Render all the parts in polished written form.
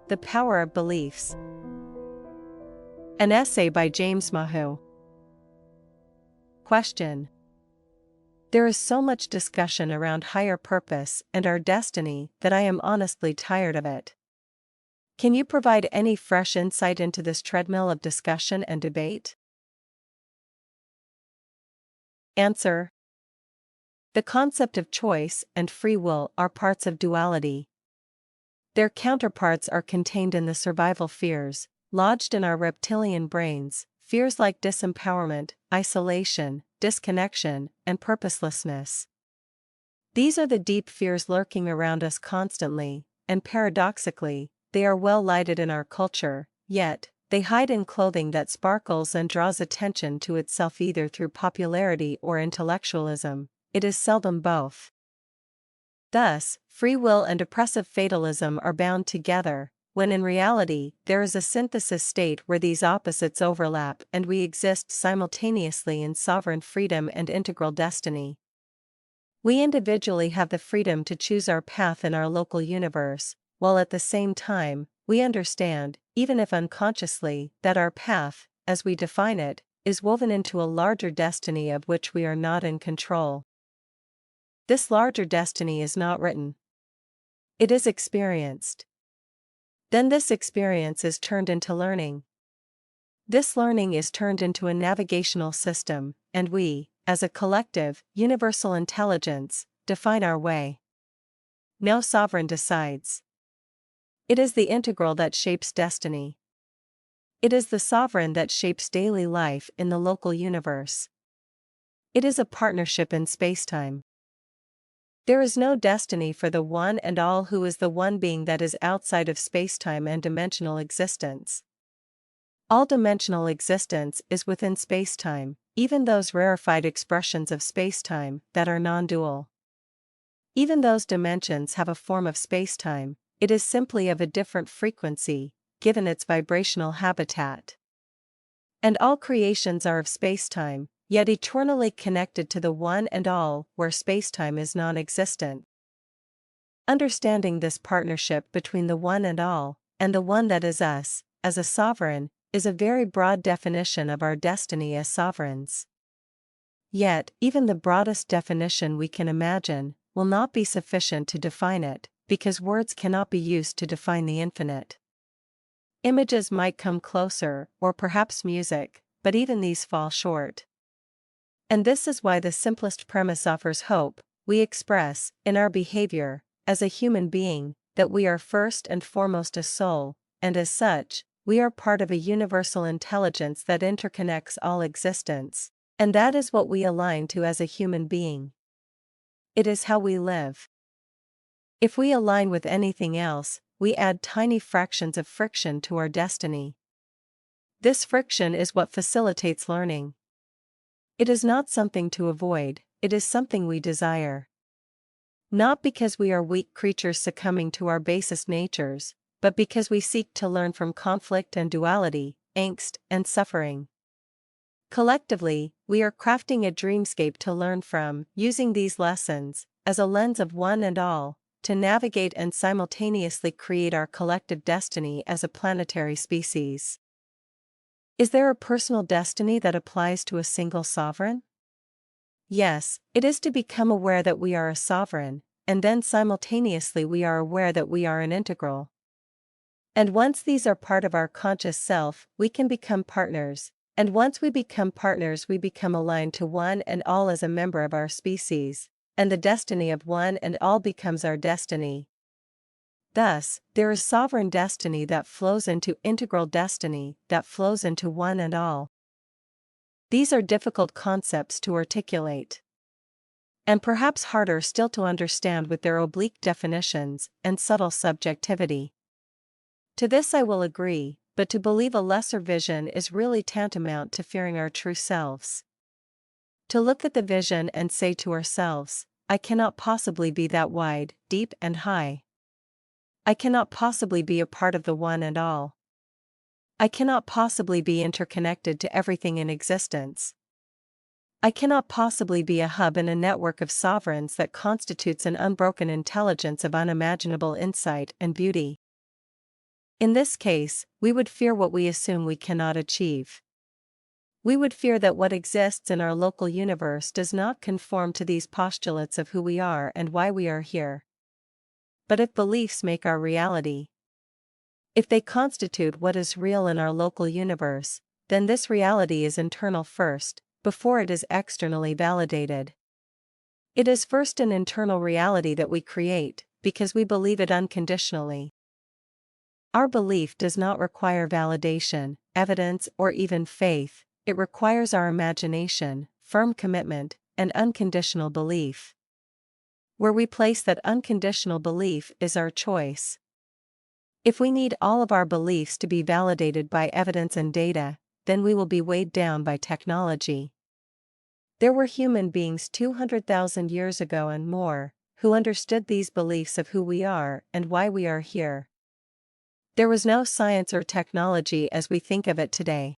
The Power of Beliefs. An essay by James Mahu. Question. There is so much discussion around higher purpose and our destiny that I am honestly tired of it. Can you provide any fresh insight into this treadmill of discussion and debate? Answer. The concept of choice and free will are parts of duality. Their counterparts are contained in the survival fears, lodged in our reptilian brains, fears like disempowerment, isolation, disconnection, and purposelessness. These are the deep fears lurking around us constantly, and paradoxically, they are well lighted in our culture, yet, they hide in clothing that sparkles and draws attention to itself either through popularity or intellectualism. It is seldom both. Thus, free will and oppressive fatalism are bound together, when in reality, there is a synthesis state where these opposites overlap and we exist simultaneously in sovereign freedom and integral destiny. We individually have the freedom to choose our path in our local universe, while at the same time, we understand, even if unconsciously, that our path, as we define it, is woven into a larger destiny of which we are not in control. This larger destiny is not written. It is experienced. Then this experience is turned into learning. This learning is turned into a navigational system, and we, as a collective, universal intelligence, define our way. No sovereign decides. It is the integral that shapes destiny. It is the sovereign that shapes daily life in the local universe. It is a partnership in spacetime. There is no destiny for the one and all who is the one being that is outside of spacetime and dimensional existence. All dimensional existence is within spacetime, even those rarefied expressions of spacetime that are non-dual. Even those dimensions have a form of spacetime, it is simply of a different frequency, given its vibrational habitat. And all creations are of spacetime, yet eternally connected to the one and all where spacetime is non-existent. Understanding this partnership between the one and all, and the one that is us, as a sovereign, is a very broad definition of our destiny as sovereigns. Yet, even the broadest definition we can imagine, will not be sufficient to define it, because words cannot be used to define the infinite. Images might come closer, or perhaps music, but even these fall short. And this is why the simplest premise offers hope. We express, in our behavior, as a human being, that we are first and foremost a soul, and as such, we are part of a universal intelligence that interconnects all existence, and that is what we align to as a human being. It is how we live. If we align with anything else, we add tiny fractions of friction to our destiny. This friction is what facilitates learning. It is not something to avoid, it is something we desire. Not because we are weak creatures succumbing to our basest natures, but because we seek to learn from conflict and duality, angst and suffering. Collectively, we are crafting a dreamscape to learn from, using these lessons, as a lens of one and all, to navigate and simultaneously create our collective destiny as a planetary species. Is there a personal destiny that applies to a single sovereign? Yes, it is to become aware that we are a sovereign, and then simultaneously we are aware that we are an integral. And once these are part of our conscious self, we can become partners, and once we become partners we become aligned to one and all as a member of our species, and the destiny of one and all becomes our destiny. Thus, there is sovereign destiny that flows into integral destiny that flows into one and all. These are difficult concepts to articulate. And perhaps harder still to understand with their oblique definitions and subtle subjectivity. To this I will agree, but to believe a lesser vision is really tantamount to fearing our true selves. To look at the vision and say to ourselves, I cannot possibly be that wide, deep and high. I cannot possibly be a part of the one and all. I cannot possibly be interconnected to everything in existence. I cannot possibly be a hub in a network of sovereigns that constitutes an unbroken intelligence of unimaginable insight and beauty. In this case, we would fear what we assume we cannot achieve. We would fear that what exists in our local universe does not conform to these postulates of who we are and why we are here. But if beliefs make our reality, if they constitute what is real in our local universe, then this reality is internal first, before it is externally validated. It is first an internal reality that we create, because we believe it unconditionally. Our belief does not require validation, evidence, or even faith, it requires our imagination, firm commitment, and unconditional belief. Where we place that unconditional belief is our choice. If we need all of our beliefs to be validated by evidence and data, then we will be weighed down by technology. There were human beings 200,000 years ago and more, who understood these beliefs of who we are and why we are here. There was no science or technology as we think of it today.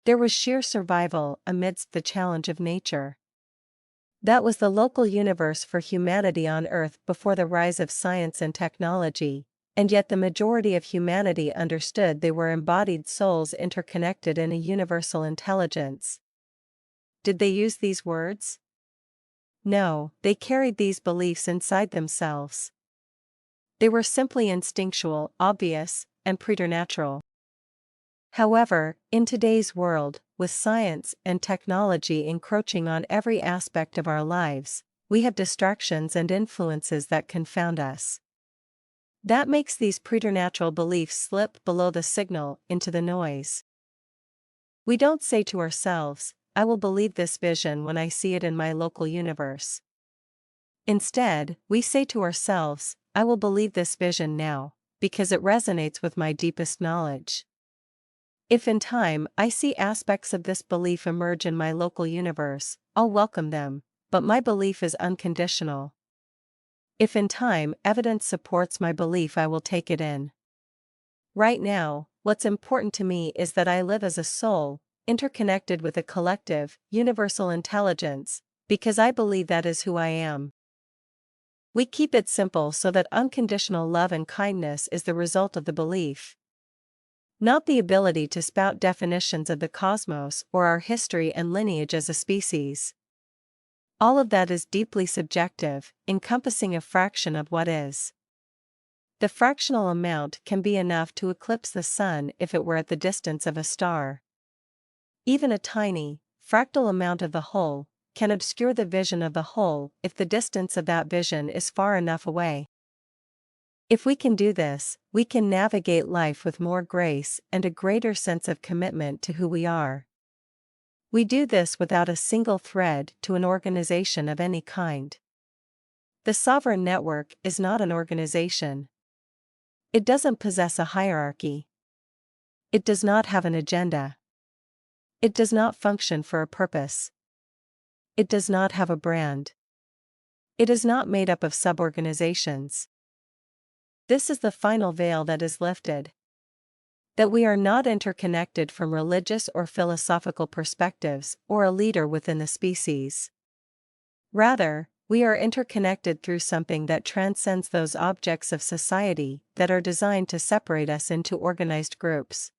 There was sheer survival amidst the challenge of nature. That was the local universe for humanity on Earth before the rise of science and technology, and yet the majority of humanity understood they were embodied souls interconnected in a universal intelligence. Did they use these words? No, they carried these beliefs inside themselves. They were simply instinctual, obvious, and preternatural. However, in today's world, with science and technology encroaching on every aspect of our lives, we have distractions and influences that confound us. That makes these preternatural beliefs slip below the signal into the noise. We don't say to ourselves, "I will believe this vision when I see it in my local universe." Instead, we say to ourselves, "I will believe this vision now, because it resonates with my deepest knowledge." If in time I see aspects of this belief emerge in my local universe, I'll welcome them, but my belief is unconditional. If in time evidence supports my belief, I will take it in. Right now, what's important to me is that I live as a soul, interconnected with a collective, universal intelligence, because I believe that is who I am. We keep it simple so that unconditional love and kindness is the result of the belief. Not the ability to spout definitions of the cosmos or our history and lineage as a species. All of that is deeply subjective, encompassing a fraction of what is. The fractional amount can be enough to eclipse the sun if it were at the distance of a star. Even a tiny, fractal amount of the whole can obscure the vision of the whole if the distance of that vision is far enough away. If we can do this, we can navigate life with more grace and a greater sense of commitment to who we are. We do this without a single thread to an organization of any kind. The Sovereign Network is not an organization. It doesn't possess a hierarchy. It does not have an agenda. It does not function for a purpose. It does not have a brand. It is not made up of sub-organizations. This is the final veil that is lifted. That we are not interconnected from religious or philosophical perspectives or a leader within the species. Rather, we are interconnected through something that transcends those objects of society that are designed to separate us into organized groups.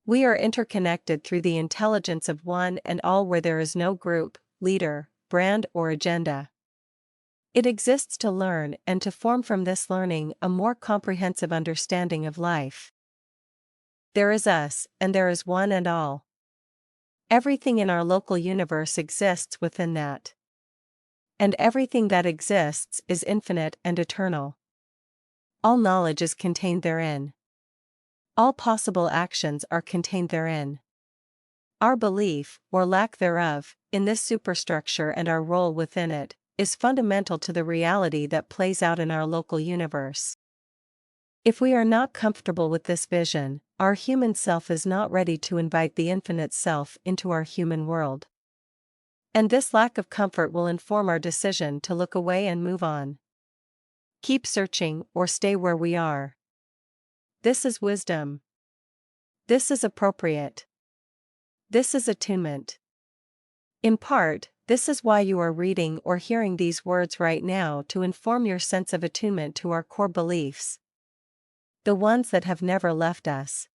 We are interconnected through the intelligence of one and all, where there is no group, leader, brand, or agenda. It exists to learn and to form from this learning a more comprehensive understanding of life. There is us, and there is one and all. Everything in our local universe exists within that. And everything that exists is infinite and eternal. All knowledge is contained therein. All possible actions are contained therein. Our belief, or lack thereof, in this superstructure and our role within it, is fundamental to the reality that plays out in our local universe. If we are not comfortable with this vision, our human self is not ready to invite the infinite self into our human world. And this lack of comfort will inform our decision to look away and move on. Keep searching or stay where we are. This is wisdom. This is appropriate. This is attunement. In part, this is why you are reading or hearing these words right now, to inform your sense of attunement to our core beliefs. The ones that have never left us.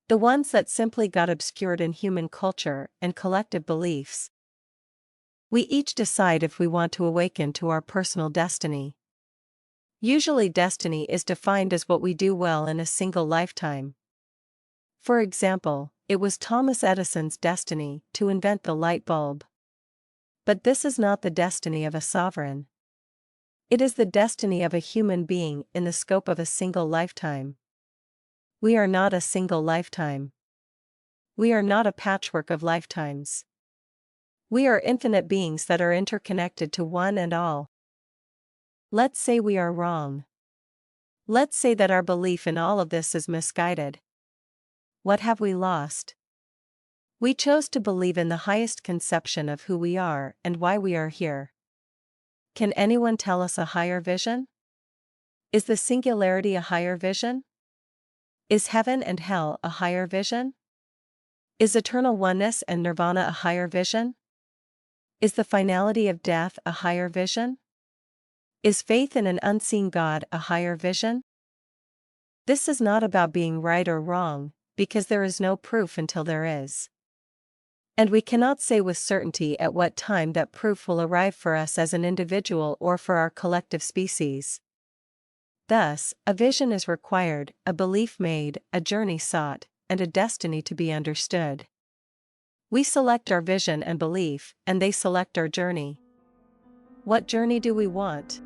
The ones that simply got obscured in human culture and collective beliefs. We each decide if we want to awaken to our personal destiny. Usually destiny is defined as what we do well in a single lifetime. For example, it was Thomas Edison's destiny to invent the light bulb. But this is not the destiny of a sovereign. It is the destiny of a human being in the scope of a single lifetime. We are not a single lifetime. We are not a patchwork of lifetimes. We are infinite beings that are interconnected to one and all. Let's say we are wrong. Let's say that our belief in all of this is misguided. What have we lost? We chose to believe in the highest conception of who we are and why we are here. Can anyone tell us a higher vision? Is the singularity a higher vision? Is heaven and hell a higher vision? Is eternal oneness and nirvana a higher vision? Is the finality of death a higher vision? Is faith in an unseen God a higher vision? This is not about being right or wrong, because there is no proof until there is. And we cannot say with certainty at what time that proof will arrive for us as an individual or for our collective species. Thus, a vision is required, a belief made, a journey sought, and a destiny to be understood. We select our vision and belief, and they select our journey. What journey do we want?